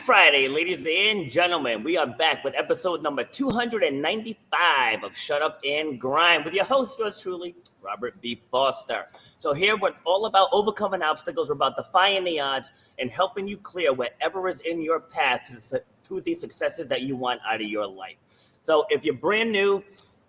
Friday, ladies and gentlemen. We are back with episode number 295 of Shut Up and Grind with your host, yours truly, Robert B. Foster. So here we're all about overcoming obstacles, we're about defying the odds and helping you clear whatever is in your path to the successes that you want out of your life. So if you're brand new,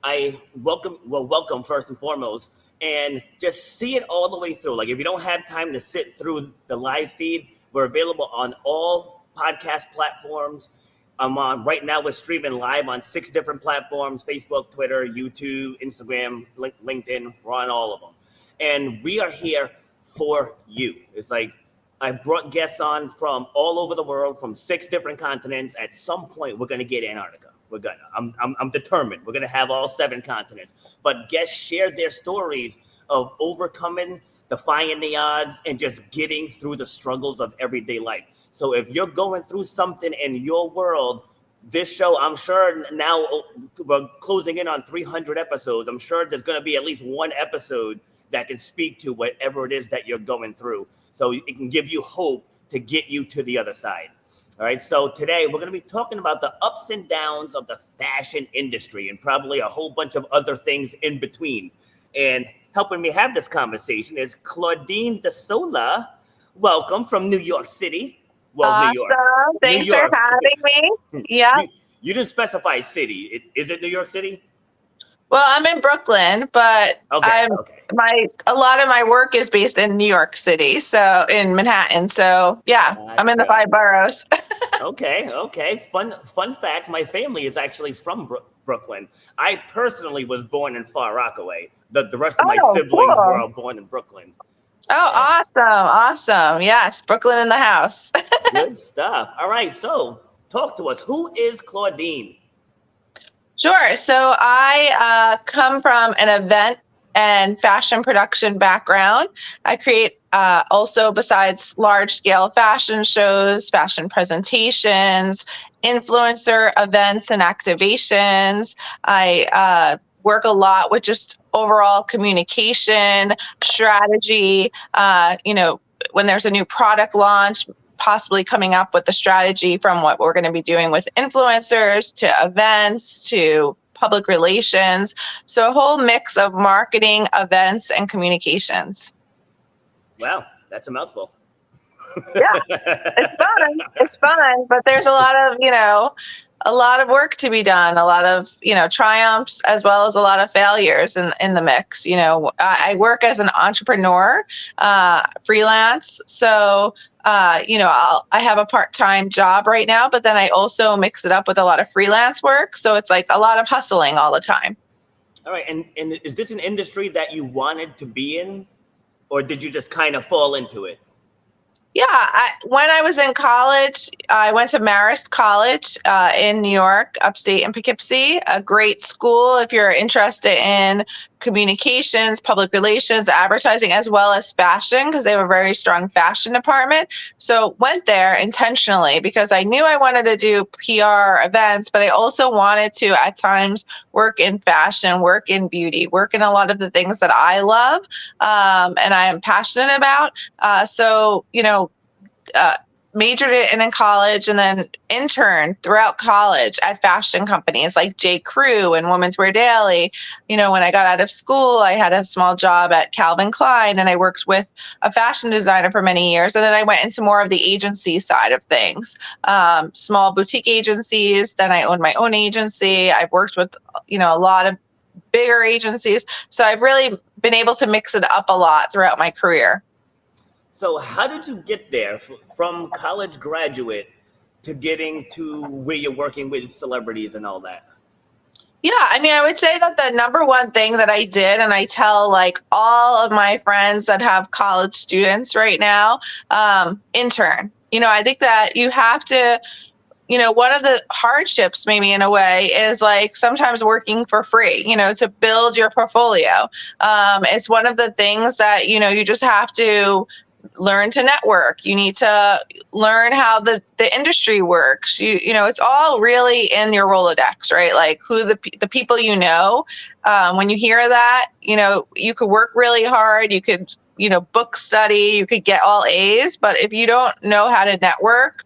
I welcome first and foremost, and just see it all the way through. Like if you don't have time to sit through the live feed, we're available on all podcast platforms. I'm on right now. We're streaming live on 6 different platforms: Facebook, Twitter, YouTube, Instagram, LinkedIn. We're on all of them, and we are here for you. It's like I brought guests on from all over the world, from 6 different continents. At some point, we're going to get Antarctica. We're gonna. I'm determined. We're gonna have all 7 continents. But guests share their stories of overcoming, defying the odds, and just getting through the struggles of everyday life. So if you're going through something in your world, this show, I'm sure now we're closing in on 300 episodes. I'm sure there's going to be at least one episode that can speak to whatever it is that you're going through. So it can give you hope to get you to the other side. All right, so today we're going to be talking about the ups and downs of the fashion industry and probably a whole bunch of other things in between. And helping me have this conversation is Claudine DeSola. Welcome from New York City. Well, awesome. New York. Thanks New York. for having me. Yeah. You didn't specify city. Is it New York City? Well, I'm in Brooklyn, but a lot of my work is based in New York City, so in Manhattan. So yeah, I'm in the 5 boroughs. Okay. Fun fact: my family is actually from Brooklyn. I personally was born in Far Rockaway. The rest of my siblings were all born in Brooklyn. Oh, awesome! Yes, Brooklyn in the house. Good stuff. All right, so talk to us. Who is Claudine? Sure. So I come from an event and fashion production background. I create also, besides large-scale fashion shows, fashion presentations, influencer events and activations. I work a lot with just overall communication, strategy, when there's a new product launch, possibly coming up with the strategy from what we're going to be doing with influencers to events to public relations. So a whole mix of marketing, events, and communications. Wow, that's a mouthful. Yeah, it's fun, but there's a lot of work to be done, a lot of, triumphs as well as a lot of failures in the mix. I work as an entrepreneur, freelance. So, I have a part-time job right now, but then I also mix it up with a lot of freelance work. So it's like a lot of hustling all the time. All right. And is this an industry that you wanted to be in, or did you just kind of fall into it? Yeah, when I was in college, I went to Marist College in New York, upstate in Poughkeepsie, a great school if you're interested in communications, public relations, advertising, as well as fashion, because they have a very strong fashion department. So went there intentionally because I knew I wanted to do PR events, but I also wanted to at times work in fashion, work in beauty, work in a lot of the things that I love and I am passionate about. Majored in college and then interned throughout college at fashion companies like J. Crew and Women's Wear Daily. When I got out of school, I had a small job at Calvin Klein and I worked with a fashion designer for many years. And then I went into more of the agency side of things, small boutique agencies. Then I owned my own agency. I've worked with, a lot of bigger agencies. So I've really been able to mix it up a lot throughout my career. So how did you get there from college graduate to getting to where you're working with celebrities and all that? Yeah, I would say that the number one thing that I did, and I tell all of my friends that have college students right now, intern. I think that you have to, one of the hardships maybe in a way is sometimes working for free, to build your portfolio. It's one of the things that, you just have to learn to network. You need to learn how the industry works. You know, it's all really in your Rolodex, right? Like who the people you know. When you hear that, you know, you could work really hard. You could, you know, book study. You could get all A's, but if you don't know how to network,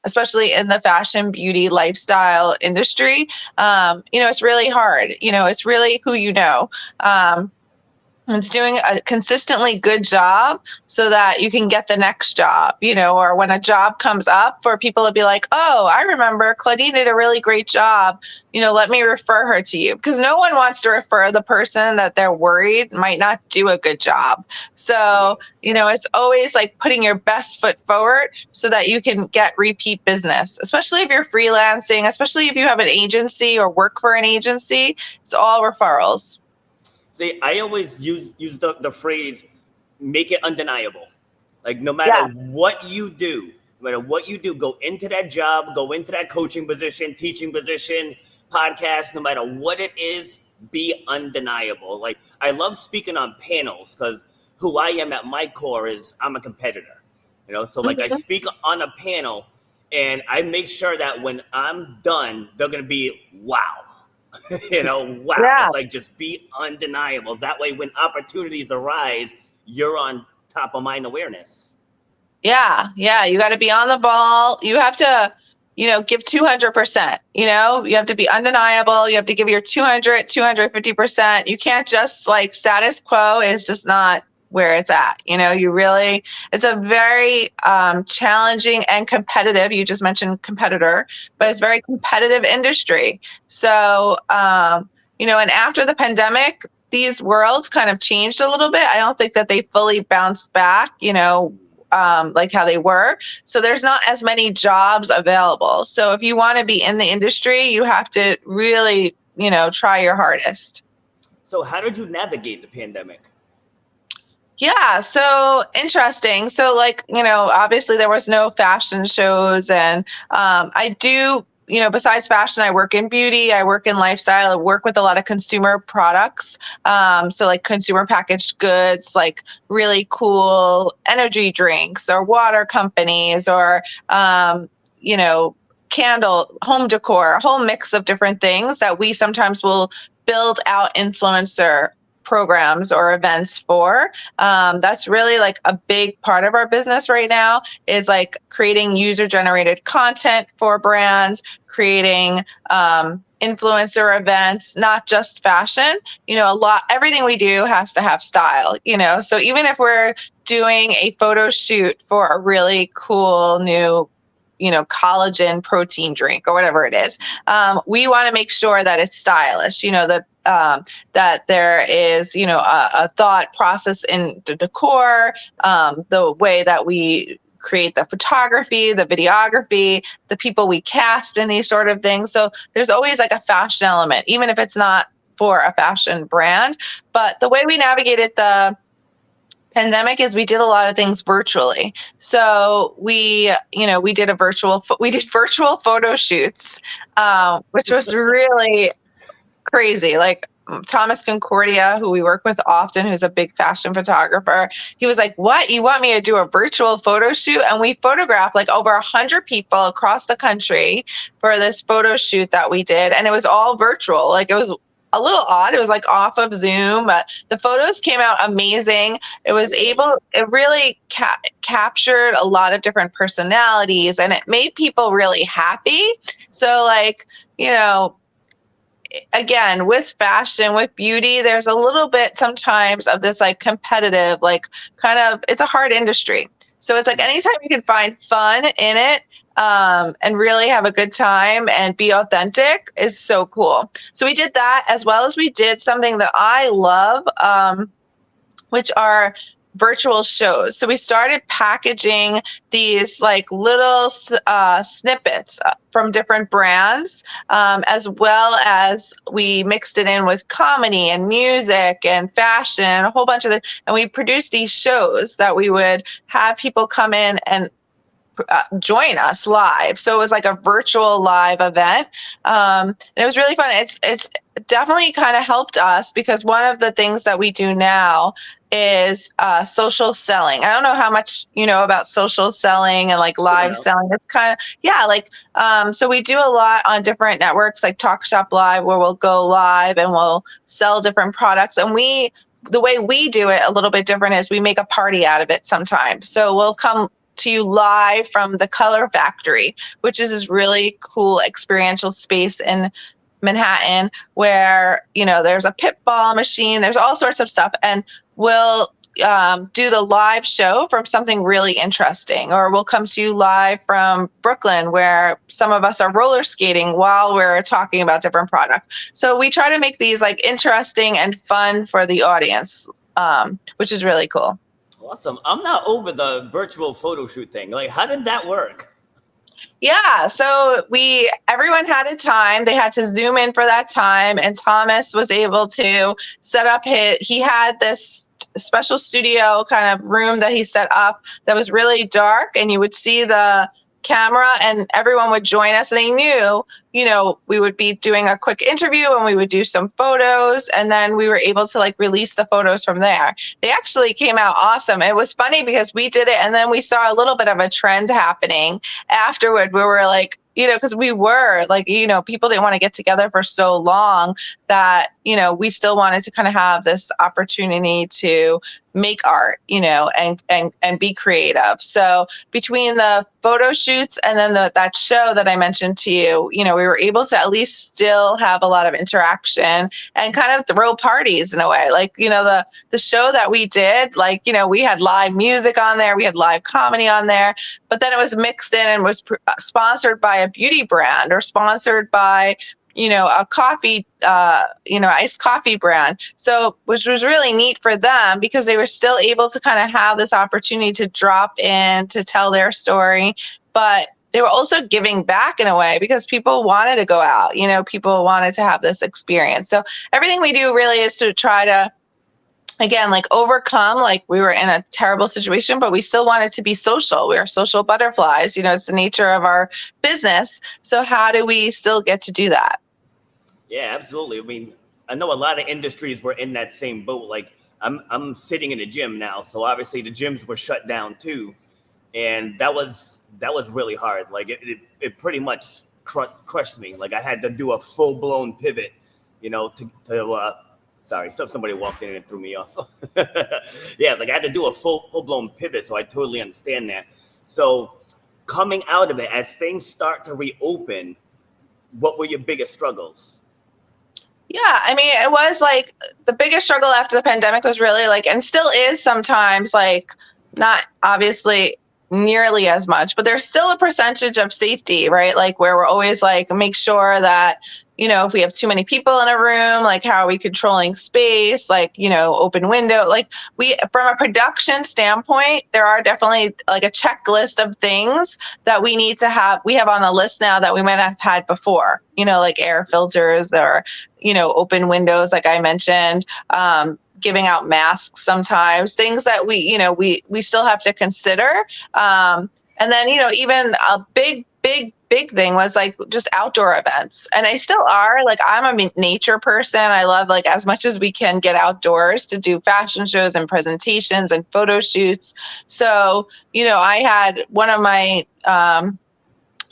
especially in the fashion, beauty, lifestyle industry, you know, it's really hard. You know, it's really who you know. It's doing a consistently good job so that you can get the next job, you know, or when a job comes up for people to be like, oh, I remember Claudine did a really great job. You know, let me refer her to you, because no one wants to refer the person that they're worried might not do a good job. So, you know, it's always like putting your best foot forward so that you can get repeat business, especially if you're freelancing, especially if you have an agency or work for an agency. It's all referrals. See, I always use the phrase, make it undeniable. Like no matter what you do, go into that job, go into that coaching position, teaching position, podcast, no matter what it is, be undeniable. Like I love speaking on panels because who I am at my core is I'm a competitor. You know, so like I speak on a panel and I make sure that when I'm done, they're gonna be wow. You know, wow. Yeah. It's like just be undeniable. That way when opportunities arise, you're on top of mind awareness. Yeah. You got to be on the ball. You have to, you know, give 200%. You know, you have to be undeniable. You have to give your 200, 250%. You can't just like status quo is just not where it's at. You know, it's a very challenging and competitive, you just mentioned competitor, but it's very competitive industry. So, you know, and after the pandemic, these worlds kind of changed a little bit. I don't think that they fully bounced back, you know, like how they were. So there's not as many jobs available. So if you want to be in the industry, you have to really, you know, try your hardest. So how did you navigate the pandemic? Yeah, so interesting. So like, you know, obviously there was no fashion shows, and I do, you know, besides fashion, I work in beauty, I work in lifestyle, I work with a lot of consumer products. So like consumer packaged goods, like really cool energy drinks or water companies or, you know, candle, home decor, a whole mix of different things that we sometimes will build out influencer programs or events for. That's really like a big part of our business right now, is like creating user generated content for brands, creating influencer events, not just fashion. You know, everything we do has to have style, you know, so even if we're doing a photo shoot for a really cool new, you know, collagen protein drink or whatever it is, we want to make sure that it's stylish, you know, that there is, you know, a thought process in the decor, the way that we create the photography, the videography, the people we cast in these sort of things. So there's always like a fashion element, even if it's not for a fashion brand. But the way we navigated the pandemic is we did a lot of things virtually. So we did virtual photo shoots, which was really crazy. Like Thomas Concordia, who we work with often, who's a big fashion photographer, he was like, what, you want me to do a virtual photo shoot? And we photographed like over 100 people across the country for this photo shoot that we did. And it was all virtual. Like it was a little odd. It was like off of Zoom, but the photos came out amazing. It really captured a lot of different personalities, and it made people really happy. So like, you know, again, with fashion, with beauty, there's a little bit sometimes of this like competitive, like kind of, it's a hard industry. So it's like anytime you can find fun in it, and really have a good time and be authentic is so cool. So we did that, as well as we did something that I love, which are virtual shows. So we started packaging these like little snippets from different brands, as well as we mixed it in with comedy and music and fashion, a whole bunch of it. And we produced these shows that we would have people come in and join us live. So it was like a virtual live event. And it was really fun. It's definitely kind of helped us because one of the things that we do now is social selling. I don't know how much you know about social selling and like live selling. It's kind of, so we do a lot on different networks like Talk Shop Live, where we'll go live and we'll sell different products. And the way we do it a little bit different is we make a party out of it sometimes. So we'll come to you live from the Color Factory, which is this really cool experiential space in Manhattan where, there's a pit ball machine, there's all sorts of stuff. And we'll do the live show from something really interesting, or we'll come to you live from Brooklyn where some of us are roller skating while we're talking about different products. So we try to make these like interesting and fun for the audience, which is really cool. Awesome. I'm not over the virtual photo shoot thing. Like, how did that work? Yeah, so everyone had a time. They had to Zoom in for that time, and Thomas was able to set up he had this special studio kind of room that he set up that was really dark, and you would see the camera and everyone would join us, and they knew, we would be doing a quick interview and we would do some photos, and then we were able to like release the photos from there. They actually came out awesome. It was funny because we did it and then we saw a little bit of a trend happening afterward where we were like, because we were like, people didn't want to get together for so long that, we still wanted to kind of have this opportunity to make art, and be creative. So between the photo shoots and then that show that I mentioned to you, we were able to at least still have a lot of interaction and kind of throw parties in a way. Like, the show that we did, like, we had live music on there, we had live comedy on there, but then it was mixed in and was sponsored by a beauty brand or sponsored by, a coffee, iced coffee brand. So, which was really neat for them because they were still able to kind of have this opportunity to drop in to tell their story, but they were also giving back in a way because people wanted to go out, people wanted to have this experience. So everything we do really is to try to, again, like overcome, like we were in a terrible situation, but we still wanted to be social. We are social butterflies, it's the nature of our business. So how do we still get to do that? Yeah, absolutely. I mean, I know a lot of industries were in that same boat. Like I'm sitting in a gym now. So obviously the gyms were shut down too. And that was really hard. Like it pretty much crushed me. Like I had to do a full blown pivot, sorry, somebody walked in and threw me off. Yeah, like I had to do a full blown pivot. So I totally understand that. So coming out of it, as things start to reopen, what were your biggest struggles? Yeah, I mean, it was like the biggest struggle after the pandemic was really like, and still is sometimes, like not obviously nearly as much, but there's still a percentage of safety, right? Like where we're always like, make sure that, if we have too many people in a room, like how are we controlling space, like, open window, like from a production standpoint, there are definitely like a checklist of things that we need to have. We have on the list now that we might have had before, like air filters or, open windows, like I mentioned, giving out masks sometimes, things that we still have to consider. And then, even a big thing was like just outdoor events. And I still are, like, I'm a nature person. I love, like, as much as we can get outdoors to do fashion shows and presentations and photo shoots. So, I had one of my,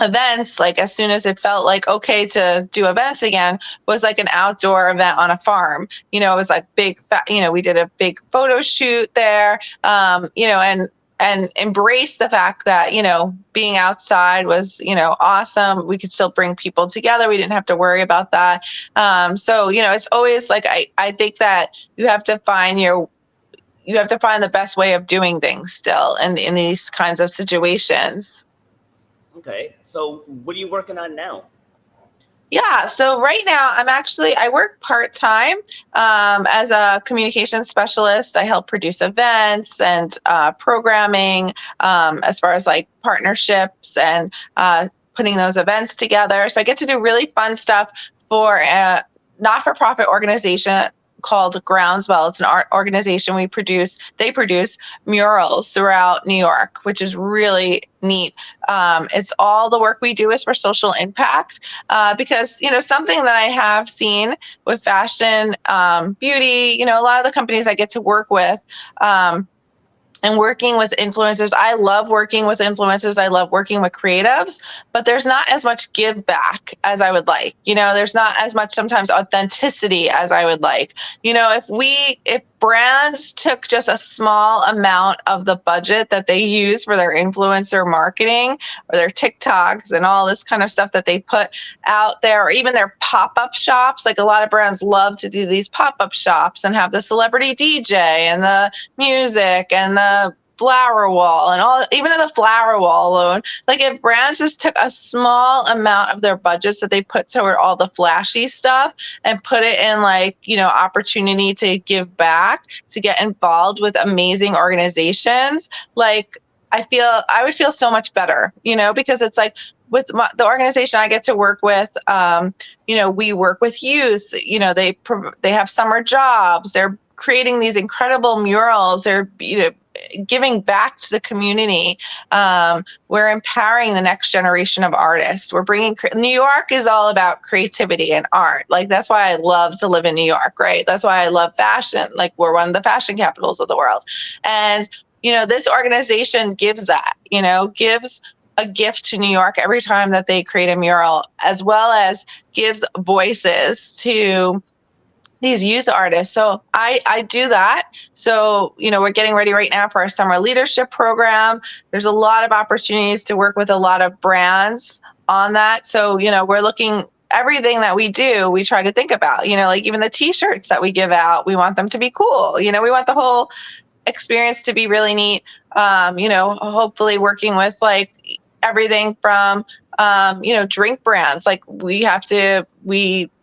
events, like as soon as it felt like okay to do events again, was like an outdoor event on a farm. It was like big, we did a big photo shoot there, and embrace the fact that, being outside was, awesome. We could still bring people together. We didn't have to worry about that. So, it's always like, I think that you have to find the best way of doing things still in these kinds of situations. Okay. So what are you working on now? Yeah. So right now I work part-time as a communications specialist. I help produce events and programming as far as like partnerships and putting those events together. So I get to do really fun stuff for a not-for-profit organization called Groundswell. It's an art organization. They produce murals throughout New York, which is really neat. It's all the work we do is for social impact, because, something that I have seen with fashion, beauty, a lot of the companies I get to work with, and working with influencers. I love working with influencers. I love working with creatives, but there's not as much give back as I would like. There's not as much sometimes authenticity as I would like. If brands took just a small amount of the budget that they use for their influencer marketing or their TikToks and all this kind of stuff that they put out there, or even their pop-up shops, like a lot of brands love to do these pop-up shops and have the celebrity DJ and the music and the flower wall and all, even in the flower wall alone, like if brands just took a small amount of their budgets that they put toward all the flashy stuff and put it in opportunity to give back, to get involved with amazing organizations, I would feel so much better, because it's like with the organization I get to work with, we work with youth, they have summer jobs, they're creating these incredible murals, they're, giving back to the community. We're empowering the next generation of artists. We're bringing, New York is all about creativity and art. That's why I love to live in New York, right? That's why I love fashion. We're one of the fashion capitals of the world. And, this organization gives that, gives a gift to New York every time that they create a mural, as well as gives voices to these youth artists. So I do that. So, we're getting ready right now for our summer leadership program. There's a lot of opportunities to work with a lot of brands on that. So, we're looking, everything that we do, we try to think about, even the t-shirts that we give out, we want them to be cool. We want the whole experience to be really neat. Hopefully working with everything from, drink brands.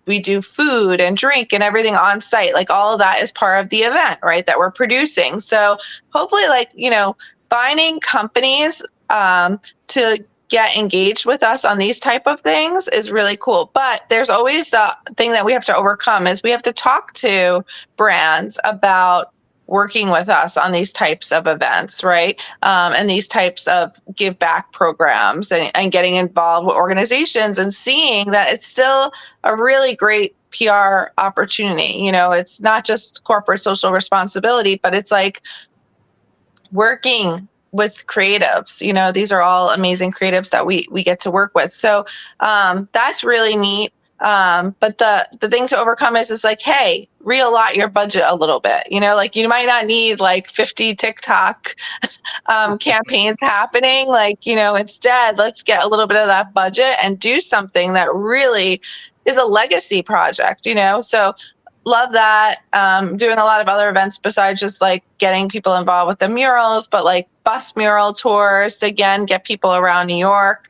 We do food and drink and everything on site. All of that is part of the event, right, that we're producing. So hopefully, finding companies to get engaged with us on these type of things is really cool. But there's always the thing that we have to overcome is we have to talk to brands about working with us on these types of events, right? And these types of give back programs and getting involved with organizations and seeing that it's still a really great PR opportunity. It's not just corporate social responsibility, but it's working with creatives. These are all amazing creatives that we get to work with. So that's really neat. But the thing to overcome is hey, reallot your budget a little bit, you might not need 50 TikTok campaigns happening. Instead, let's get a little bit of that budget and do something that really is a legacy project, so love that. Doing a lot of other events besides just getting people involved with the murals, but bus mural tours to again get people around New York.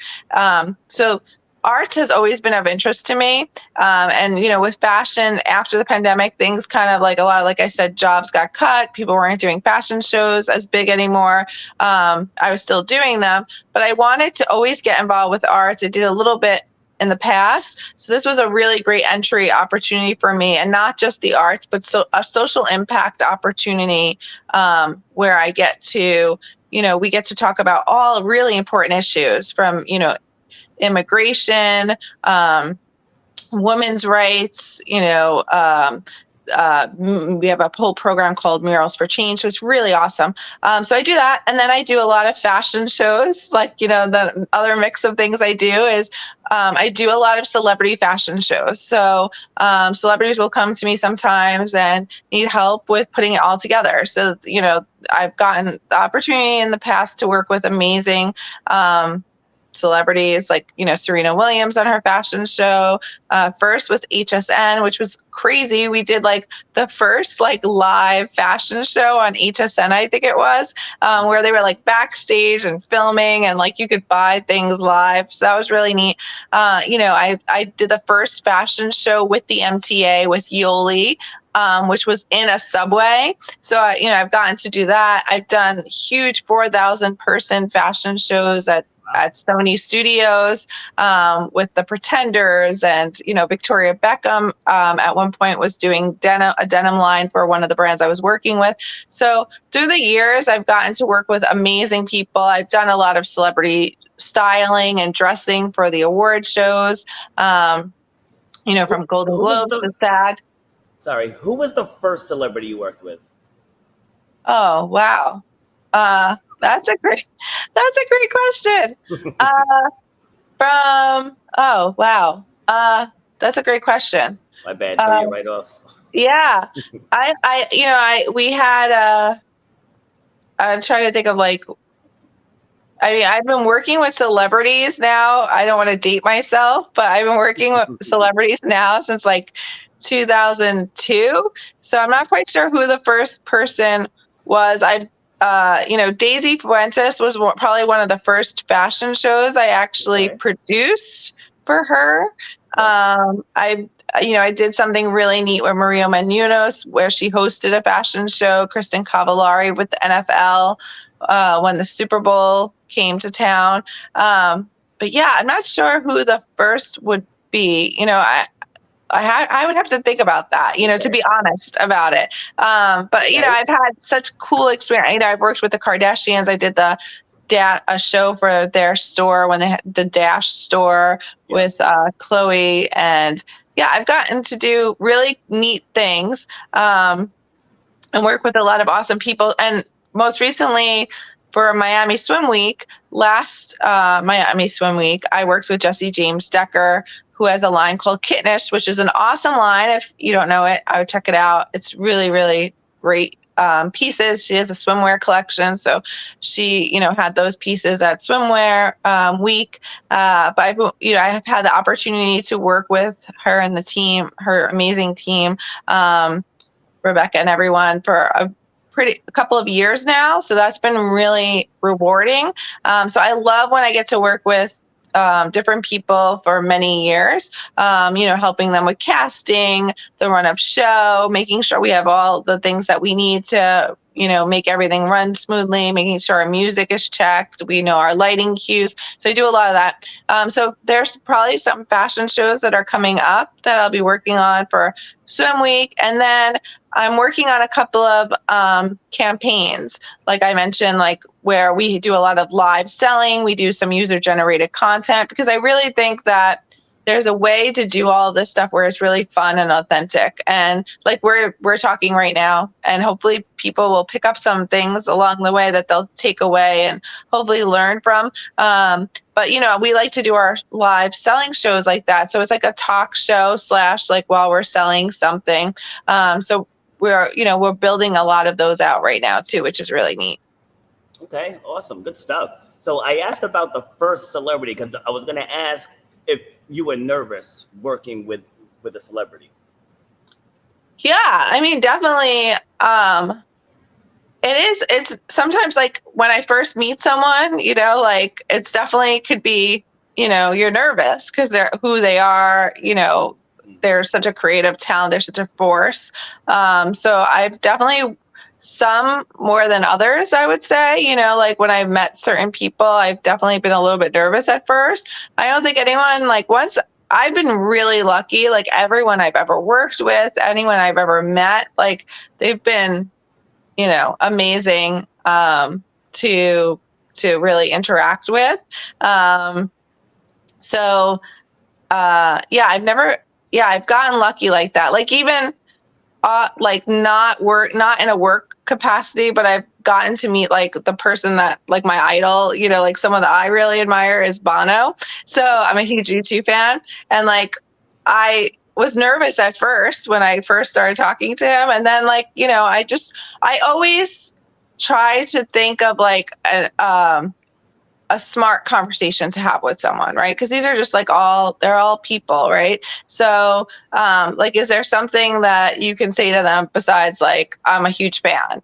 So art has always been of interest to me. And, with fashion after the pandemic, things kind of a lot of, I said, jobs got cut. People weren't doing fashion shows as big anymore. I was still doing them, but I wanted to always get involved with arts. I did a little bit in the past. So this was a really great entry opportunity for me, and not just the arts, but a social impact opportunity where I get to, we get to talk about all really important issues from, immigration, women's rights, we have a whole program called Murals for Change, so it's really awesome. So I do that, and then I do a lot of fashion shows. The other mix of things I do is I do a lot of celebrity fashion shows. So celebrities will come to me sometimes and need help with putting it all together. So, I've gotten the opportunity in the past to work with amazing celebrities Serena Williams on her fashion show, first with HSN, which was crazy. We did the first live fashion show on HSN, I think it was, where they were backstage and filming and you could buy things live. So that was really neat. I did the first fashion show with the MTA with Yoli, which was in a subway. So, I've gotten to do that. I've done huge 4,000 person fashion shows at at Sony Studios with the Pretenders, and Victoria Beckham at one point was doing a denim line for one of the brands I was working with. So through the years, I've gotten to work with amazing people. I've done a lot of celebrity styling and dressing for the award shows. From Golden Globes to SAG. Sorry, who was the first celebrity you worked with? Oh, wow. That's a great question. Oh, wow. That's a great question. My bad, threw you right off. Yeah. We had, I'm trying to think of I've been working with celebrities now. I don't want to date myself, but I've been working with celebrities now since 2002. So I'm not quite sure who the first person was. Daisy Fuentes was probably one of the first fashion shows I actually produced for her. I did something really neat with Maria Menounos, where she hosted a fashion show, Kristen Cavallari with the NFL when the Super Bowl came to town. But yeah, I'm not sure who the first would be. I would have to think about that, to be honest about it. But I've had such cool experience. I've worked with the Kardashians. I did a show for their store when they had the Dash store with Khloe, and I've gotten to do really neat things and work with a lot of awesome people. And most recently, for Miami Swim Week, Miami Swim Week, I worked with Jessie James Decker, who has a line called Kittenish, which is an awesome line. If you don't know it, I would check it out. It's really, really great pieces. She has a swimwear collection, so she, had those pieces at Swimwear Week. But I have had the opportunity to work with her and the team, her amazing team, Rebecca and everyone, for a couple of years now. So that's been really rewarding. So I love when I get to work with different people for many years, helping them with casting, the run-up show, making sure we have all the things that we need to, make everything run smoothly, making sure our music is checked, we know our lighting cues. So I do a lot of that. So there's probably some fashion shows that are coming up that I'll be working on for Swim Week. And then I'm working on a couple of campaigns, like I mentioned, where we do a lot of live selling. We do some user-generated content, because I really think that there's a way to do all of this stuff where it's really fun and authentic. And we're talking right now, and hopefully people will pick up some things along the way that they'll take away and hopefully learn from. But we like to do our live selling shows like that. So it's like a talk show / while we're selling something. So we're building a lot of those out right now too, which is really neat. Okay, awesome, good stuff. So I asked about the first celebrity because I was going to ask if you were nervous working with a celebrity. Yeah, definitely. It's sometimes when I first meet someone, it's definitely could be, you're nervous because they're who they are, they're such a creative talent. They're such a force. So I've definitely, some more than others, I would say, when I've met certain people, I've definitely been a little bit nervous at first. I don't think anyone, once I've been really lucky, everyone I've ever worked with, anyone I've ever met, they've been, amazing to really interact with. I've gotten lucky like that. Even not in a work capacity, but I've gotten to meet the person that my idol, someone that I really admire is Bono. So I'm a huge U2 fan, and I was nervous at first when I first started talking to him, and then I always try to think of a smart conversation to have with someone, right? Because these are just they're all people, right? So, is there something that you can say to them besides I'm a huge fan,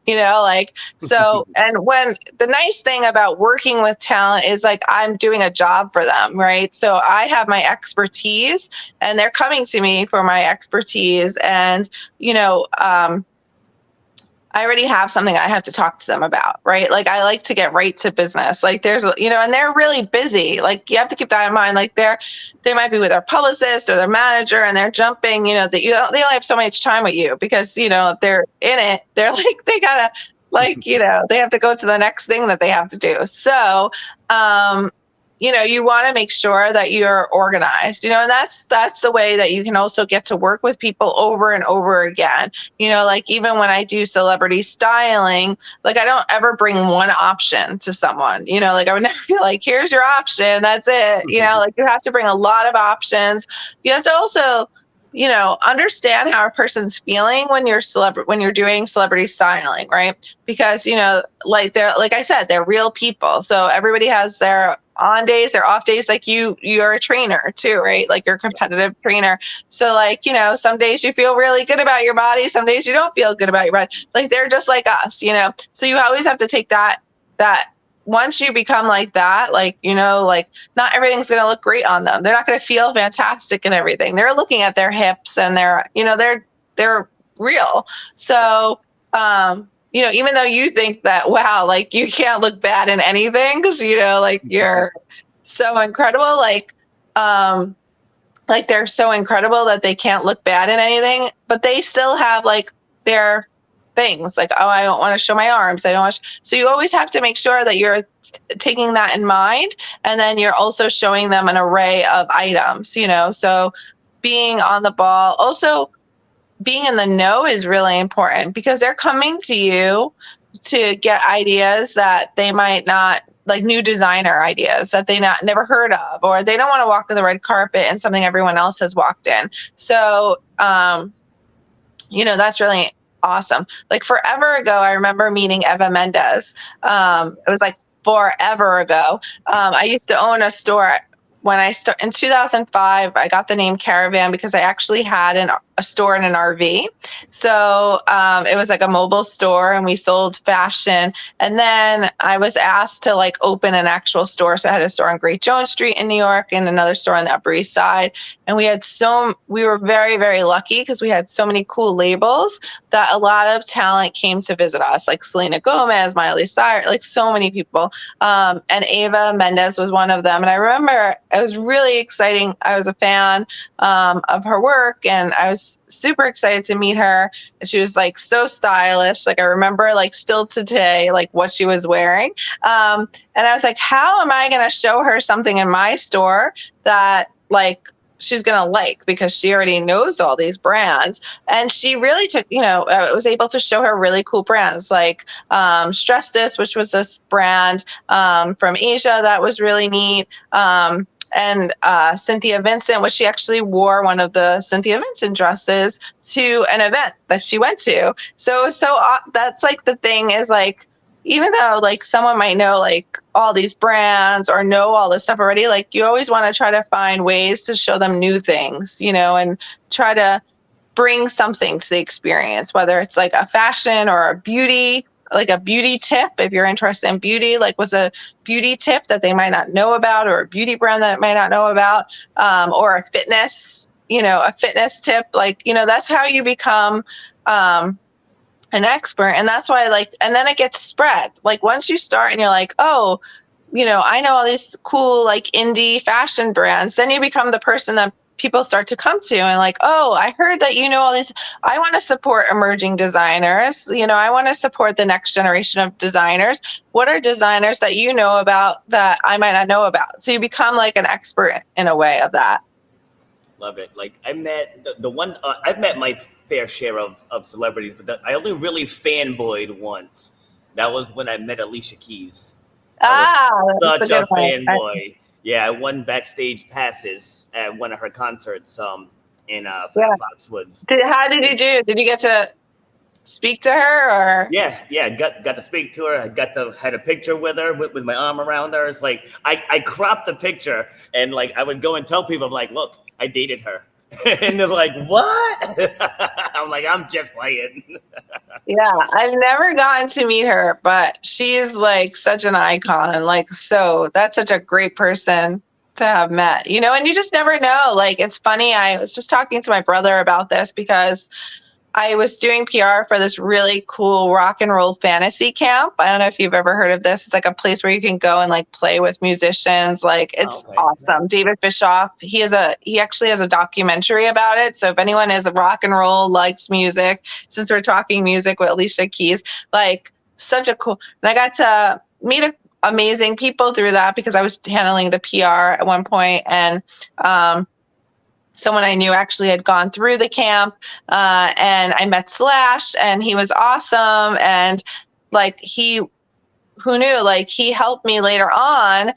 so, and when the nice thing about working with talent is I'm doing a job for them, right? So I have my expertise and they're coming to me for my expertise, and, I already have something I have to talk to them about, right? Like I like to get right to business. Like there's, you know, and they're really busy. Like you have to keep that in mind. Like they might be with their publicist or their manager and they're jumping, you know, that they only have so much time with you because, you know, if they're in it, they're like, they gotta like, you know, they have to go to the next thing that they have to do. So, you know, you want to make sure that you're organized, you know, and that's the way that you can also get to work with people over and over again. You know, like even when I do celebrity styling, like I don't ever bring one option to someone, you know, like I would never be like, here's your option. That's it. You know, like you have to bring a lot of options. You have to also, you know, understand how a person's feeling when you're doing celebrity styling, right? Because, you know, like like I said, they're real people. So everybody has their on days, their off days. Like you're a trainer too, right? Like you're a competitive trainer. So like, you know, some days you feel really good about your body, some days you don't feel good about your body. Like they're just like us, you know. So you always have to take that once you become like that, like, you know, like not everything's going to look great on them. They're not going to feel fantastic and everything. They're looking at their hips and they're, you know, they're real. So, you know, even though you think that, wow, like you can't look bad in anything because, you know, like you're so incredible, like they're so incredible that they can't look bad in anything, but they still have like their things like, oh, I don't want to show my arms. I don't want to so you always have to make sure that you're taking that in mind. And then you're also showing them an array of items, you know, so being on the ball, also being in the know is really important because they're coming to you to get ideas that they might not, like new designer ideas that they never heard of, or they don't want to walk on the red carpet and something everyone else has walked in. So, you know, that's really awesome. Like forever ago, I remember meeting Eva Mendes. It was like forever ago. I used to own a store when in 2005. I got the name Caravan because I actually had a store in an RV. So it was like a mobile store and we sold fashion. And then I was asked to like open an actual store. So I had a store on Great Jones Street in New York and another store on the Upper East Side. And we were very, very lucky because we had so many cool labels that a lot of talent came to visit us, like Selena Gomez, Miley Cyrus, like so many people. And Eva Mendes was one of them. And I remember it was really exciting. I was a fan of her work and I was super excited to meet her. And she was like so stylish. Like I remember like still today, like what she was wearing. And I was like, how am I going to show her something in my store that like she's going to like, because she already knows all these brands. And she really took, you know, was able to show her really cool brands like Stress This, which was this brand from Asia that was really neat. And Cynthia Vincent, which she actually wore one of the Cynthia Vincent dresses to an event that she went to. So that's like the thing is like, even though like someone might know like all these brands or know all this stuff already, like you always want to try to find ways to show them new things, you know, and try to bring something to the experience, whether it's like a fashion or a beauty, like a beauty tip. If you're interested in beauty, like was a beauty tip that they might not know about, or a beauty brand that might not know about, or a fitness, you know, a fitness tip, like, you know, that's how you become, an expert. And that's why like, and then it gets spread. Like once you start and you're like, oh, you know, I know all these cool, like indie fashion brands, then you become the person that people start to come to and like, oh, I heard that you know all these, I want to support emerging designers. You know, I want to support the next generation of designers. What are designers that you know about that I might not know about? So you become like an expert in a way of that. Love it. Like I met the one, I've met my fair share of celebrities, but I only really fanboyed once. That was when I met Alicia Keys. I was such a fanboy. Yeah, I won backstage passes at one of her concerts in Foxwoods. How did you do? Did you get to speak to her or? Yeah, got to speak to her. I had a picture with her with my arm around her. It's like I cropped the picture and like I would go and tell people, I'm like, look, I dated her. And they're like, what? I'm like, I'm just playing. Yeah, I've never gotten to meet her, but she's like such an icon. Like, so that's such a great person to have met, you know, and you just never know. Like, it's funny. I was just talking to my brother about this because I was doing PR for this really cool rock and roll fantasy camp. I don't know if you've ever heard of this. It's like a place where you can go and like play with musicians. Like it's awesome. David Fishoff, he actually has a documentary about it. So if anyone is a rock and roll, likes music, since we're talking music with Alicia Keys, like such a cool, and I got to meet amazing people through that because I was handling the PR at one point, and someone I knew actually had gone through the camp, and I met Slash, and he was awesome. And like who knew, like he helped me later on,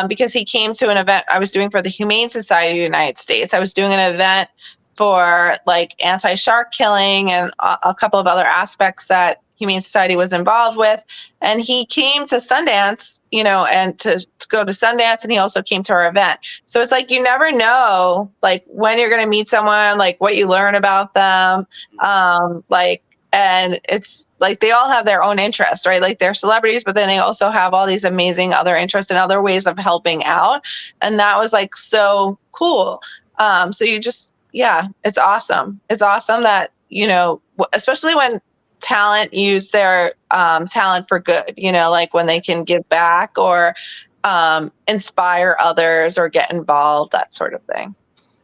because he came to an event I was doing for the Humane Society of the United States. I was doing an event for like anti-shark killing and a couple of other aspects that Humane Society was involved with. And he came to Sundance, and to go to Sundance, and he also came to our event. So it's like, you never know, like when you're going to meet someone, like what you learn about them. And it's like, they all have their own interests, right? Like they're celebrities, but then they also have all these amazing other interests and other ways of helping out. And that was like, so cool. So you just, it's awesome. It's awesome that, especially when talent use their talent for good, like when they can give back or inspire others or get involved, that sort of thing.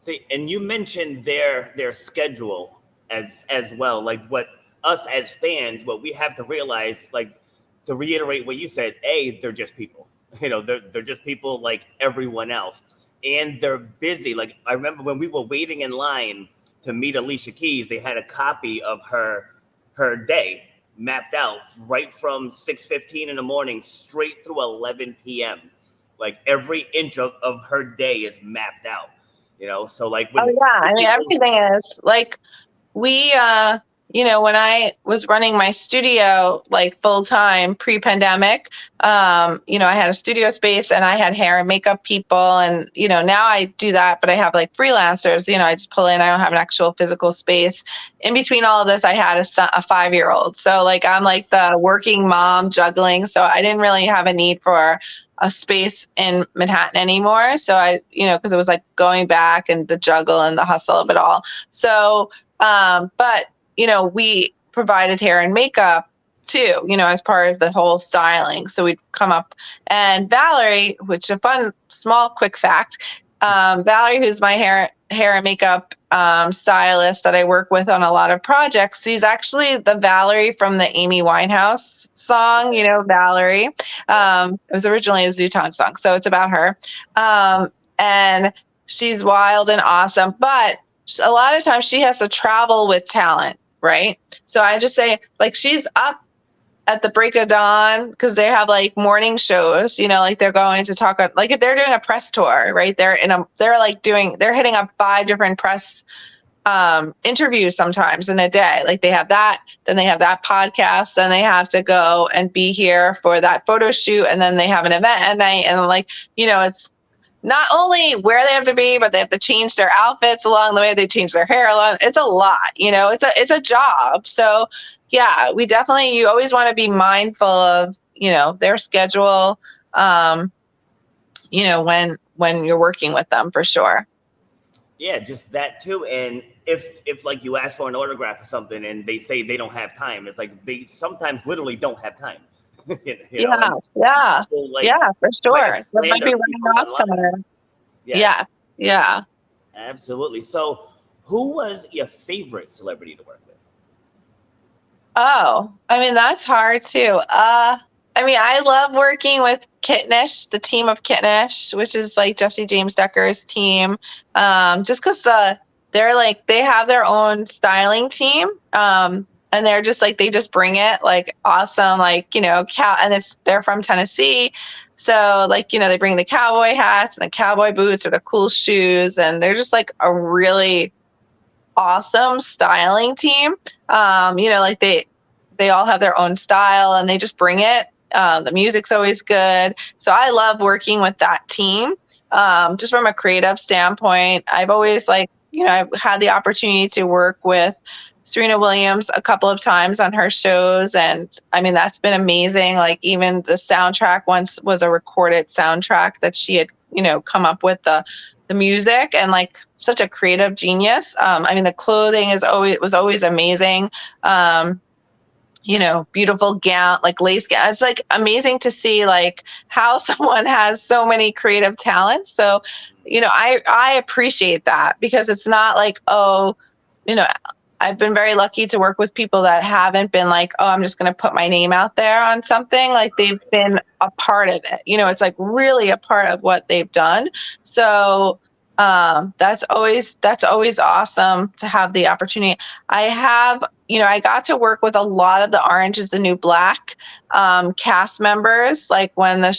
See, and you mentioned their schedule as well, like what us as fans, what we have to realize, like to reiterate what you said, they're just people, they're just people like everyone else, and they're busy. Like I remember when we were waiting in line to meet Alicia Keys, they had a copy of her day mapped out right from 6:15 in the morning straight through 11 p.m. Like every inch of her day is mapped out, so like everything is like, we when I was running my studio like full time pre-pandemic, I had a studio space and I had hair and makeup people, and now I do that, but I have like freelancers, I just pull in. I don't have an actual physical space. In between all of this, I had a 5-year-old, so like I'm like the working mom juggling, so I didn't really have a need for a space in Manhattan anymore. So I, because it was like going back and the juggle and the hustle of it all. So but we provided hair and makeup too, as part of the whole styling. So we'd come up, and Valerie, which is a fun, small, quick fact, Valerie, who's my hair and makeup stylist that I work with on a lot of projects, she's actually the Valerie from the Amy Winehouse song, Valerie. It was originally a Zooton song, so it's about her. And she's wild and awesome, but a lot of times she has to travel with talent, right? So I just say, like, she's up at the break of dawn because they have like morning shows, like they're going to talk, like if they're doing a press tour, right? They're hitting up 5 different press interviews sometimes in a day. Like they have that, then they have that podcast, then they have to go and be here for that photo shoot, and then they have an event at night, and like, it's not only where they have to be, but they have to change their outfits along the way. They change their hair along. It's a lot, it's a job. So yeah, you always want to be mindful of, their schedule, when you're working with them, for sure. Yeah, just that too. And if like you ask for an autograph or something and they say they don't have time, it's like they sometimes literally don't have time. For sure. They might be running off somewhere. Yes. Yeah. Absolutely. So who was your favorite celebrity to work with? Oh, that's hard too. I love working with Kitnish, the team of Kitnish, which is like Jesse James Decker's team. Just because they have their own styling team. And they're just like, they just bring it like awesome, like, and they're from Tennessee. So like, they bring the cowboy hats and the cowboy boots or the cool shoes. And they're just like a really awesome styling team. Like they all have their own style and they just bring it. The music's always good. So I love working with that team. Just from a creative standpoint, I've always I've had the opportunity to work with Serena Williams a couple of times on her shows. And that's been amazing. Like even the soundtrack once was a recorded soundtrack that she had, come up with the the music and like such a creative genius. I mean, the clothing was always amazing. You know, beautiful gown, like lace gown. It's like amazing to see like how someone has so many creative talents. So, you know, I appreciate that, because it's not like, oh, you know, I've been very lucky to work with people that haven't been like, oh, I'm just going to put my name out there on something. Like they've been a part of it. You know, it's like really a part of what they've done. So that's always awesome to have the opportunity. I got to work with a lot of the Orange is the New Black cast members, like when the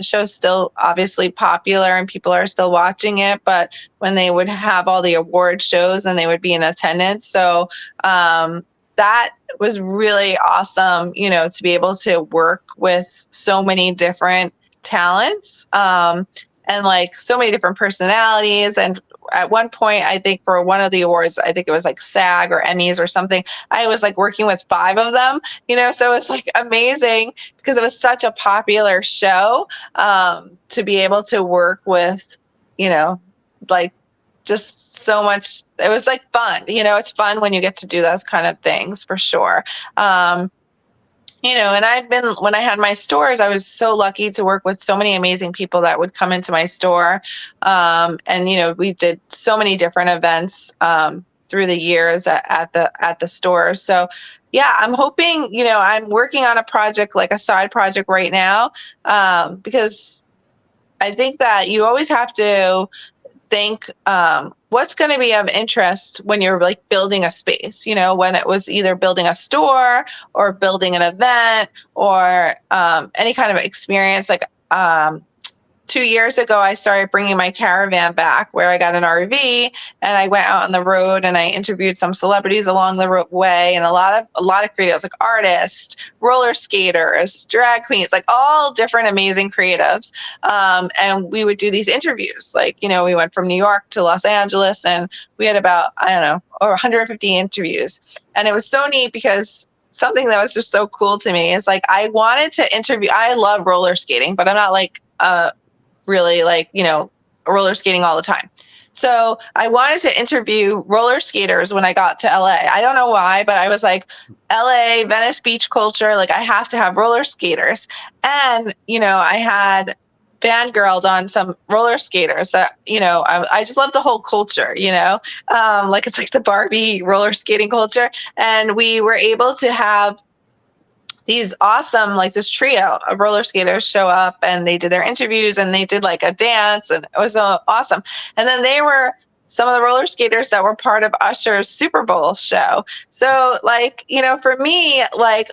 show's still obviously popular and people are still watching it, but when they would have all the award shows and they would be in attendance. So that was really awesome, you know, to be able to work with so many different talents. And like so many different personalities. And at one point, I think for one of the awards, I think it was like SAG or Emmys or something, I was like working with 5 of them, you know, so it's like amazing because it was such a popular show, to be able to work with, you know, like just so much. It was like fun, you know, it's fun when you get to do those kind of things for sure. You know, and when I had my stores, I was so lucky to work with so many amazing people that would come into my store. And, you know, we did so many different events through the years at the stores. So, yeah, I'm hoping, you know, I'm working on a project, like a side project right now, because I think that you always have to think what's going to be of interest when you're like building a space, you know, when it was either building a store or building an event or any kind of experience. Like 2 years ago, I started bringing my caravan back, where I got an RV and I went out on the road and I interviewed some celebrities along the way, and a lot of creatives, like artists, roller skaters, drag queens, like all different amazing creatives. And we would do these interviews. Like, you know, we went from New York to Los Angeles and we had about, I don't know, over 150 interviews. And it was so neat because something that was just so cool to me is like, I wanted to interview, I love roller skating, but I'm not like, really like, you know, roller skating all the time. So I wanted to interview roller skaters when I got to LA. I don't know why, but I was like, LA, Venice Beach culture, like I have to have roller skaters. And, you know, I had fangirled on some roller skaters that, you know, I just love the whole culture, you know, like it's like the Barbie roller skating culture. And we were able to have these awesome, like this trio of roller skaters show up and they did their interviews and they did like a dance, and it was so awesome. And then they were some of the roller skaters that were part of Usher's Super Bowl show. So like, you know, for me, like,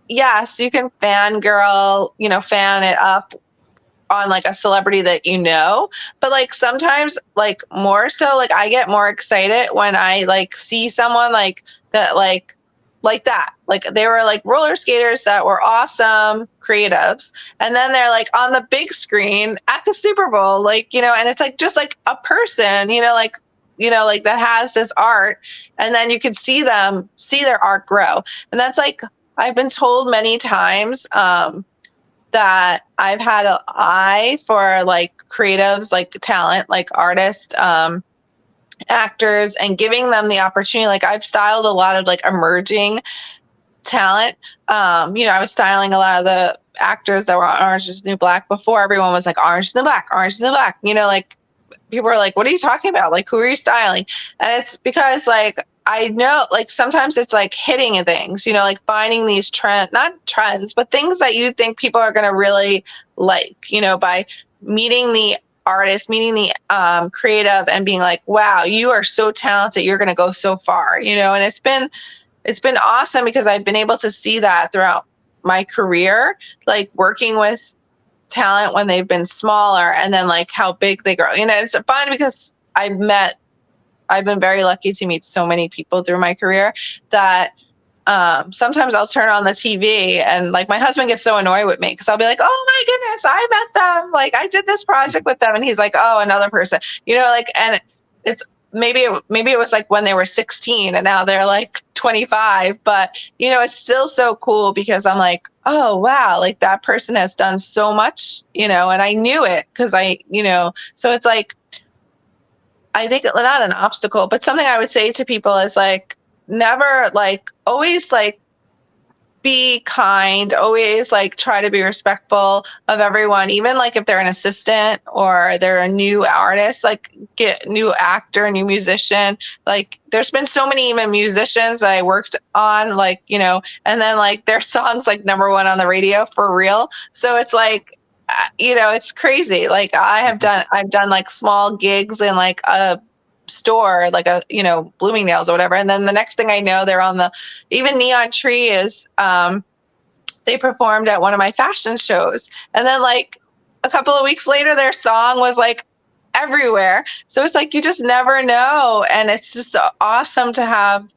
yes, you can fangirl, you know, fan it up on like a celebrity that you know, but like sometimes like more so, like I get more excited when I like see someone like that, like that, like they were like roller skaters that were awesome creatives, and then they're like on the big screen at the Super Bowl, like, you know, and it's like just like a person, you know, like that has this art, and then you can see their art grow. And that's like, I've been told many times that I've had an eye for like creatives, like talent, like artists, actors, and giving them the opportunity. Like I've styled a lot of like emerging talent. You know, I was styling a lot of the actors that were on Orange is the New Black before everyone was like Orange is the New Black, Orange is the New Black. You know, like people were like, what are you talking about? Like, who are you styling? And it's because like, I know like sometimes it's like hitting things, you know, like finding these not trends, but things that you think people are going to really like, you know, by meeting the artist, meeting the creative and being like, wow, you are so talented, you're going to go so far, you know. And it's been awesome because I've been able to see that throughout my career, like working with talent when they've been smaller and then like how big they grow. You know, it's fun because I've been very lucky to meet so many people through my career that sometimes I'll turn on the TV and like my husband gets so annoyed with me because I'll be like, oh my goodness, I met them. Like I did this project with them. And he's like, oh, another person, you know, like, and it's maybe it was like when they were 16 and now they're like 25, but you know, it's still so cool because I'm like, oh, wow, like that person has done so much, you know, and I knew it because you know, so it's like, I think not an obstacle, but something I would say to people is like, never like, always like, be kind, always like try to be respectful of everyone, even like if they're an assistant or they're a new artist, like get new actor, new musician. Like there's been so many even musicians that I worked on, like, you know, and then like their songs like #1 on the radio for real. So it's like, you know, it's crazy. Like I've done like small gigs in like a store, like a, you know, Bloomingdale's or whatever, and then the next thing I know, they're on the, even Neon Tree is they performed at one of my fashion shows, and then like a couple of weeks later their song was like everywhere. So it's like you just never know, and it's just awesome to have,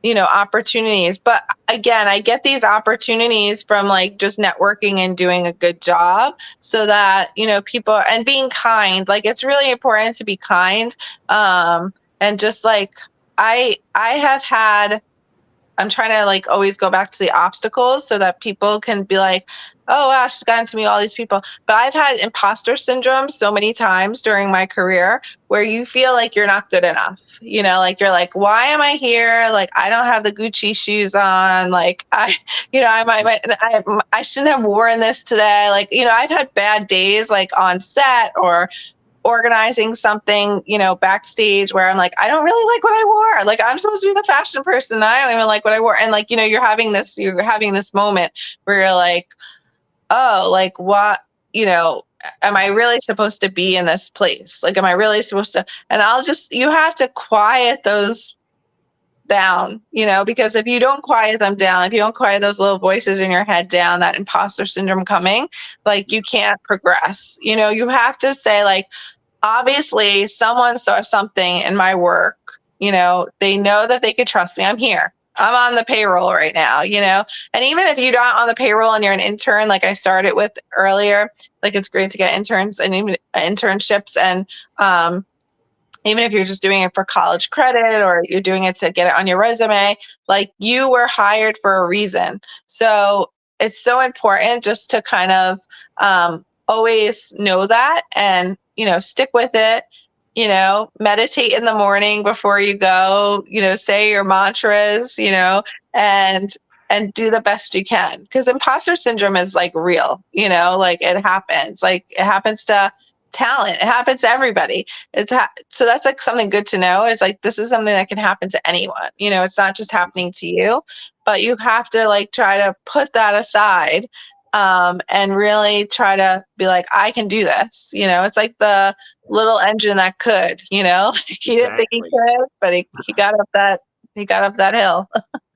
you know, opportunities. But again, I get these opportunities from like just networking and doing a good job, so that, you know, people, and being kind, like it's really important to be kind. And just like I have had, I'm trying to like always go back to the obstacles so that people can be like, oh wow, she's gotten to meet all these people. But I've had imposter syndrome so many times during my career where you feel like you're not good enough. You know, like you're like, why am I here? Like I don't have the Gucci shoes on. Like you know, I shouldn't have worn this today. Like, you know, I've had bad days like on set or organizing something, you know, backstage where I'm like, I don't really like what I wore. Like I'm supposed to be the fashion person. I don't even like what I wore. And like, you know, you're having this moment where you're like, oh, like what, you know, am I really supposed to be in this place? Like, am I really supposed to? And you have to quiet those down, you know, because if you don't quiet them down, if you don't quiet those little voices in your head down, that imposter syndrome coming, like you can't progress. You know, you have to say like, obviously someone saw something in my work, you know, they know that they could trust me. I'm here. I'm on the payroll right now, you know, and even if you're not on the payroll and you're an intern, like I started with earlier, like it's great to get interns and even internships. And even if you're just doing it for college credit or you're doing it to get it on your resume, like you were hired for a reason. So it's so important just to kind of always know that, and, you know, stick with it, you know, meditate in the morning before you go, you know, say your mantras, you know, and do the best you can, because imposter syndrome is like real, you know, like it happens to talent, it happens to everybody. So that's like something good to know, is like this is something that can happen to anyone, you know, it's not just happening to you, but you have to like try to put that aside, and really try to be like, I can do this. You know, it's like the little engine that could, you know, he didn't think he could, but he got up that hill.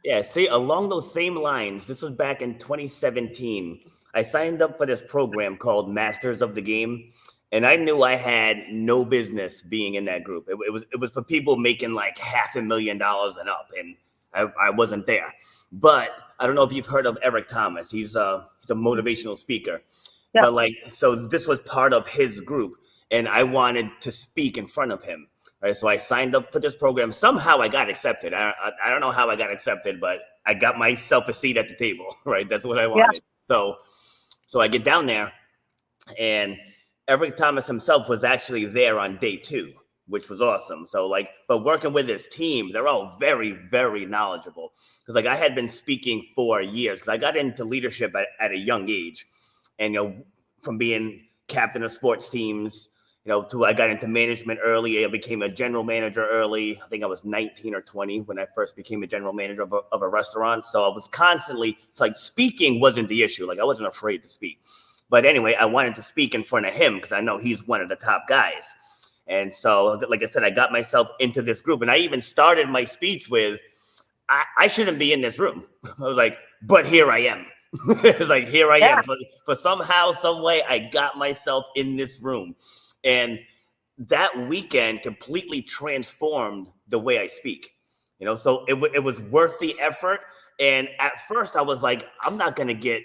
Yeah, see, along those same lines, this was back in 2017. I signed up for this program called Masters of the Game, and I knew I had no business being in that group. It was for people making like $500,000 and up, and I wasn't there. But I don't know if you've heard of Eric Thomas. He's a motivational speaker. Yeah. But like, so this was part of his group, and I wanted to speak in front of him. Right, so I signed up for this program. Somehow I got accepted. I don't know how I got accepted, but I got myself a seat at the table. Right, that's what I wanted. Yeah. So I get down there, and Eric Thomas himself was actually there on day 2, which was awesome. So like, but working with his team, they're all very, very knowledgeable. Because like I had been speaking for years, because I got into leadership at a young age, and you know, from being captain of sports teams, you know, I got into management early. I became a general manager early. I think I was 19 or 20 when I first became a general manager of a restaurant. So I was constantly, it's like speaking wasn't the issue. Like I wasn't afraid to speak. But anyway, I wanted to speak in front of him because I know he's one of the top guys. And so, like I said, I got myself into this group, and I even started my speech with, I shouldn't be in this room. I was like, but here I am. It's like, here I am. But somehow, some way, I got myself in this room. And that weekend completely transformed the way I speak, you know, so it was worth the effort. And at first I was like, I'm not going to get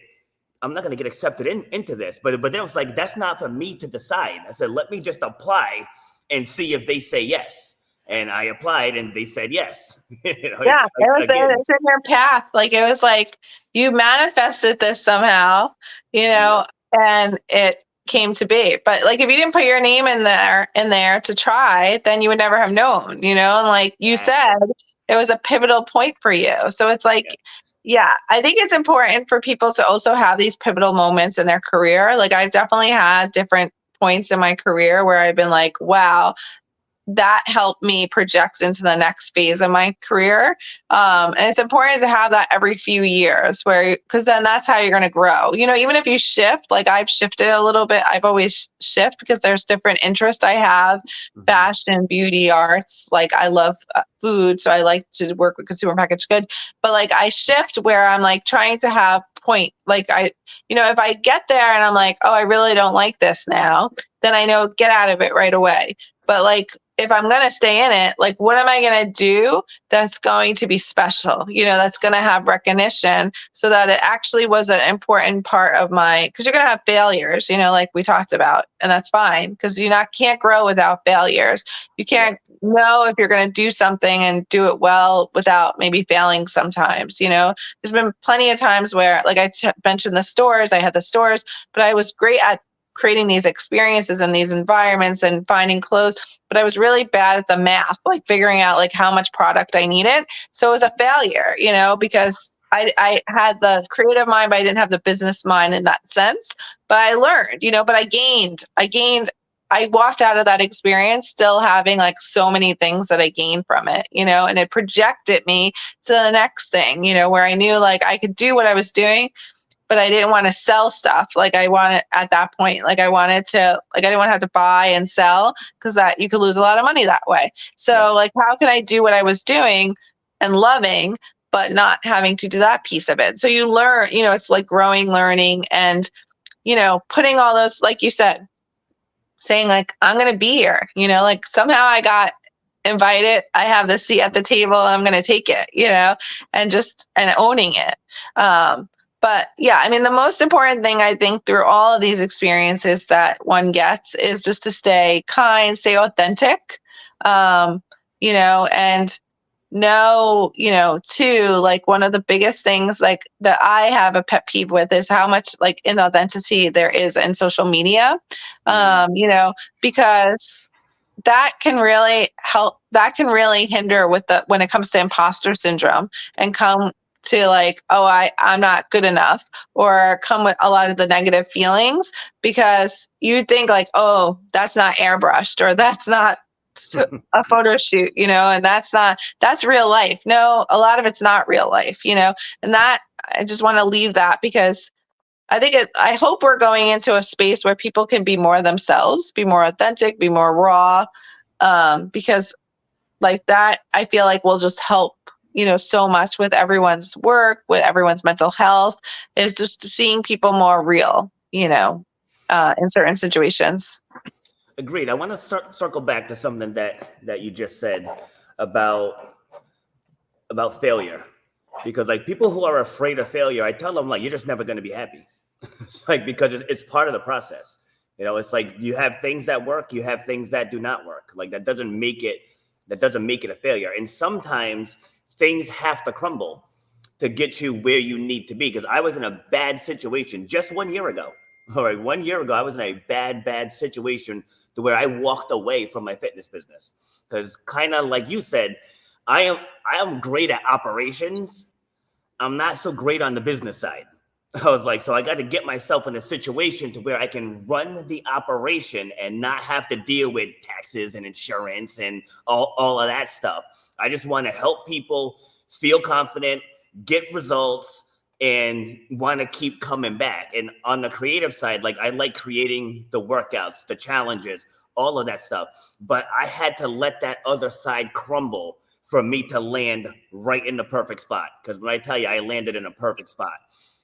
accepted into this. But then it was like, that's not for me to decide. I said, let me just apply and see if they say yes. And I applied and they said yes. You know, yeah, it's in your path. Like it was like you manifested this somehow, you know, and it came to be. But like, if you didn't put your name in there to try, then you would never have known, you know? And like you said, it was a pivotal point for you. So it's like, yeah, I think it's important for people to also have these pivotal moments in their career. Like, I've definitely had different points in my career where I've been like, wow, that helped me project into the next phase of my career. And it's important to have that every few years because then that's how you're going to grow. You know, even if you shift, like I've shifted a little bit, I've always shift because there's different interests I have, fashion, beauty, arts. Like I love food. So I like to work with consumer packaged goods, but like I shift where I'm like trying to have point. Like if I get there and I'm like, oh, I really don't like this now, then I know get out of it right away. But like, if I'm going to stay in it, like, what am I going to do that's going to be special, that's going to have recognition so that it actually was an important part of because you're going to have failures, like we talked about, and that's fine because can't grow without failures. You can't know if you're going to do something and do it well without maybe failing sometimes, there's been plenty of times where, like I mentioned the stores, I had the stores, but I was great at creating these experiences and these environments and finding clothes, but I was really bad at the math, like figuring out like how much product I needed. So it was a failure, because I had the creative mind, but I didn't have the business mind in that sense. But I learned, but I walked out of that experience still having like so many things that I gained from it, and it projected me to the next thing, where I knew like I could do what I was doing, but I didn't want to sell stuff. Like I wanted at that point, like I didn't want to have to buy and sell because that you could lose a lot of money that way. So like, how can I do what I was doing and loving, but not having to do that piece of it? So you learn, it's like growing, learning, and, putting all those, like you said, saying like, I'm going to be here, like somehow I got invited, I have the seat at the table and I'm going to take it, and owning it. But yeah, I mean, the most important thing I think through all of these experiences that one gets is just to stay kind, stay authentic, and know, too, like one of the biggest things like that I have a pet peeve with is how much like inauthenticity there is in social media, because that can really hinder when it comes to imposter syndrome and come to like, oh, I'm not good enough, or come with a lot of the negative feelings because you think like, oh, that's not airbrushed, or that's not a photo shoot, and that's real life. No, a lot of it's not real life, and that I just want to leave that because I hope we're going into a space where people can be more themselves, be more authentic, be more raw, because like that, I feel like will just help, so much with everyone's work, with everyone's mental health, is just seeing people more real, in certain situations. Agreed. I want to circle back to something that you just said about failure, because like people who are afraid of failure, I tell them like, you're just never going to be happy. It's like, because it's part of the process. It's like you have things that work, you have things that do not work. Like that doesn't make it a failure. And sometimes things have to crumble to get you where you need to be. Because I was in a bad situation just 1 year ago. All right, 1 year ago, I was in a bad situation to where I walked away from my fitness business. Because kind of like you said, I am great at operations. I'm not so great on the business side. I was like, so I got to get myself in a situation to where I can run the operation and not have to deal with taxes and insurance and all of that stuff. I just want to help people feel confident, get results, and want to keep coming back. And on the creative side, like I like creating the workouts, the challenges, all of that stuff. But I had to let that other side crumble for me to land right in the perfect spot. Because when I tell you, I landed in a perfect spot.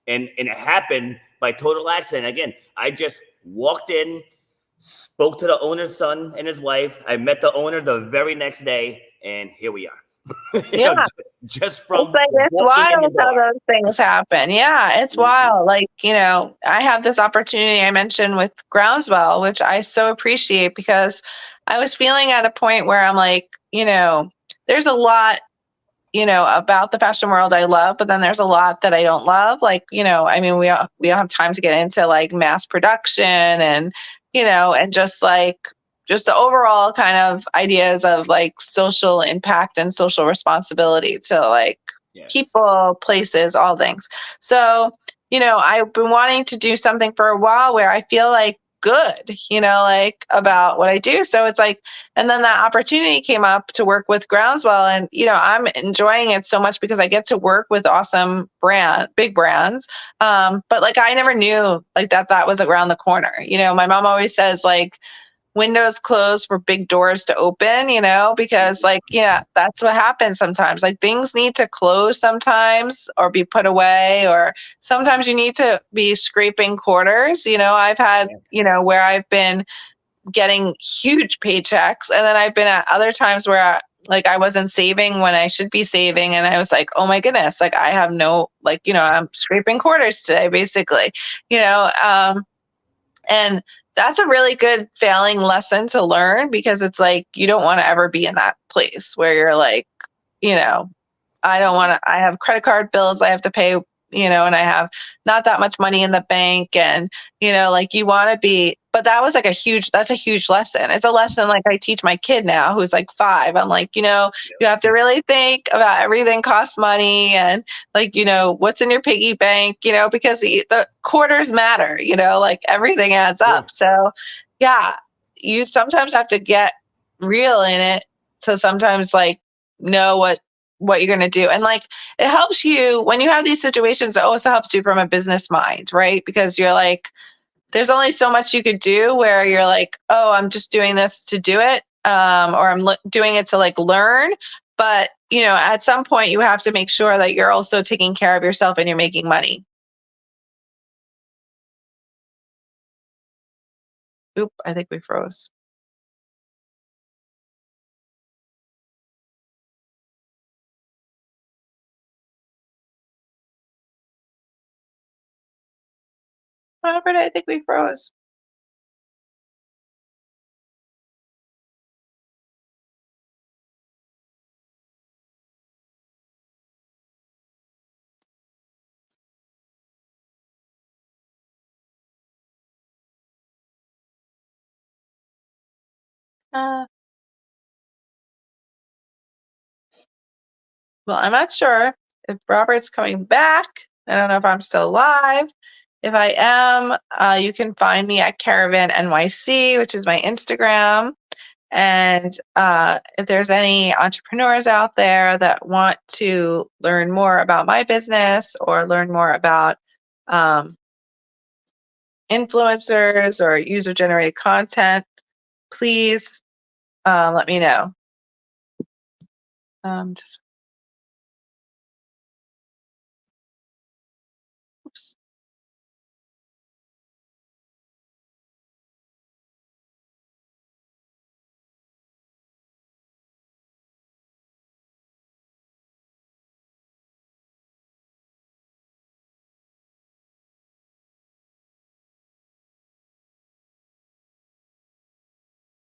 And it happened by total accident. Again, I just walked in, spoke to the owner's son and his wife. I met the owner the very next day, and here we are. Yeah. Just from it's wild how those things happen. Yeah, it's wild. Like, I have this opportunity I mentioned with Groundswell, which I so appreciate because I was feeling at a point where I'm like, there's a lot about the fashion world I love, but then there's a lot that I don't love. Like, I mean, we don't have time to get into like mass production and, and just the overall kind of ideas of like social impact and social responsibility to like people, places, all things. So, I've been wanting to do something for a while where I feel like good, like about what I do. So it's like, and then that opportunity came up to work with Groundswell, and I'm enjoying it so much because I get to work with awesome big brands. But like I never knew like that was around the corner. My mom always says like windows closed for big doors to open, because like, yeah, that's what happens sometimes. Like things need to close sometimes or be put away, or sometimes you need to be scraping quarters. I've had, where I've been getting huge paychecks, and then I've been at other times where like I wasn't saving when I should be saving, and I was like, oh my goodness, like I have no, like, I'm scraping quarters today, basically, and that's a really good failing lesson to learn, because it's like you don't want to ever be in that place where you're like, I don't want to, I have credit card bills I have to pay, and I have not that much money in the bank, and, like you want to be, but that was like that's a huge lesson. It's a lesson like I teach my kid now who's like 5. I'm like, you have to really think about everything costs money, and like, what's in your piggy bank, because the quarters matter, like everything adds up. So yeah, you sometimes have to get real in it to sometimes like know what you're going to do. And like, it helps you when you have these situations. It also helps you from a business mind, right? Because you're like, there's only so much you could do where you're like, oh, I'm just doing this to do it. Or I'm doing it to like learn. But, at some point you have to make sure that you're also taking care of yourself and you're making money. Oop, I think we froze. Robert, I think we froze. Uh, well, I'm not sure if Robert's coming back. I don't know if I'm still alive. If I am, you can find me at Caravan NYC, which is my Instagram. And if there's any entrepreneurs out there that want to learn more about my business or learn more about influencers or user generated content, please let me know. Just